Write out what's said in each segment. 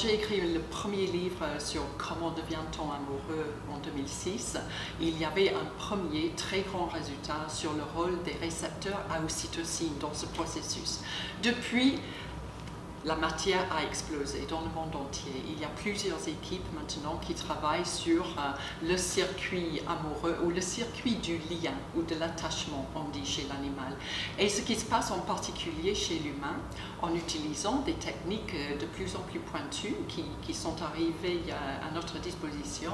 j'ai écrit le premier livre sur comment devient-on amoureux en 2006, il y avait un premier très grand résultat sur le rôle des récepteurs à ocytocine dans ce processus. Depuis, la matière a explosé dans le monde entier. Il y a plusieurs équipes maintenant qui travaillent sur le circuit amoureux ou le circuit du lien ou de l'attachement, on dit chez l'animal. Et ce qui se passe en particulier chez l'humain, en utilisant des techniques de plus en plus pointues qui sont arrivées à notre disposition,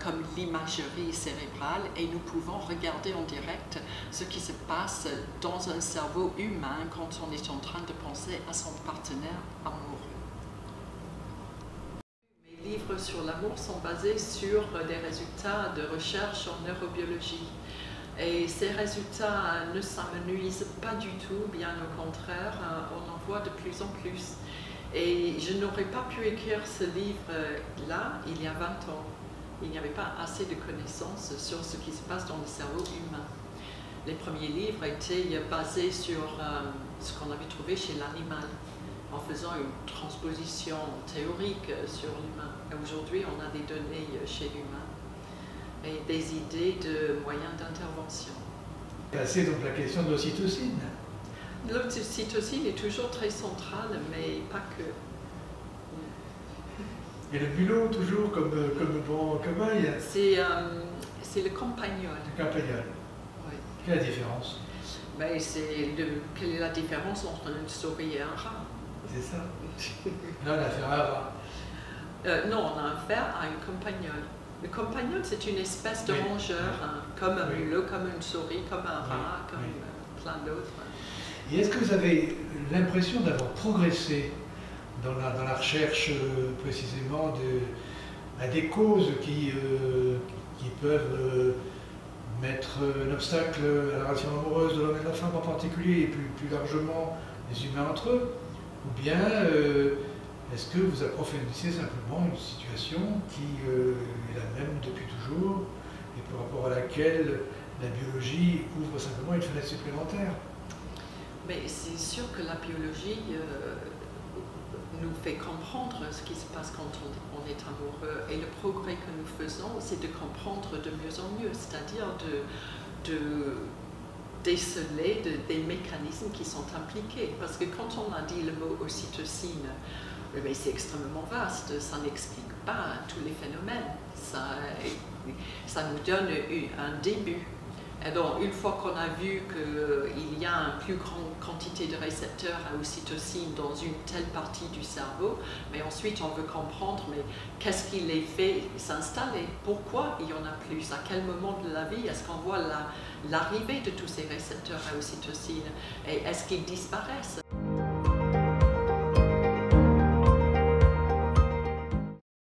comme l'imagerie cérébrale, et nous pouvons regarder en direct ce qui se passe dans un cerveau humain quand on est en train de penser à son partenaire amoureux. Mes livres sur l'amour sont basés sur des résultats de recherche en neurobiologie. Et ces résultats ne s'amenuisent pas du tout, bien au contraire, on en voit de plus en plus. Et je n'aurais pas pu écrire ce livre-là il y a 20 ans. Il n'y avait pas assez de connaissances sur ce qui se passe dans le cerveau humain. Les premiers livres étaient basés sur ce qu'on avait trouvé chez l'animal, en faisant une transposition théorique sur l'humain. Aujourd'hui, on a des données chez l'humain et des idées de moyens d'intervention. C'est donc la question de l'ocytocine. L'ocytocine est toujours très centrale, mais pas que. Et le bulot, toujours comme bon œil. C'est le campagnol. Le campagnol. Oui. Quelle est la différence? Ben, quelle est la différence entre une souris et un rat? C'est ça. Là, on a affaire à un rat. Non, on a affaire à un campagnol. Le campagnol, c'est une espèce de rongeur, comme un mulot, comme une souris, comme un rat, comme plein d'autres. Et est-ce que vous avez l'impression d'avoir progressé dans la recherche précisément des causes qui peuvent mettre un obstacle à la relation amoureuse de l'homme et de la femme en particulier, et plus largement les humains entre eux? Ou bien est-ce que vous approfondissez simplement une situation qui est la même depuis toujours et par rapport à laquelle la biologie ouvre simplement une fenêtre supplémentaire? Mais c'est sûr que la biologie nous fait comprendre ce qui se passe quand on est amoureux. Et le progrès que nous faisons, c'est de comprendre de mieux en mieux, c'est-à-dire de déceler des mécanismes qui sont impliqués. Parce que quand on a dit le mot ocytocine, c'est extrêmement vaste, ça n'explique pas tous les phénomènes. Ça nous donne un début. Et donc, une fois qu'on a vu qu'il y a une plus grande quantité de récepteurs à ocytocine dans une telle partie du cerveau, mais ensuite on veut comprendre qu'est-ce qui les fait s'installer, pourquoi il y en a plus, à quel moment de la vie est-ce qu'on voit l'arrivée de tous ces récepteurs à ocytocine et est-ce qu'ils disparaissent?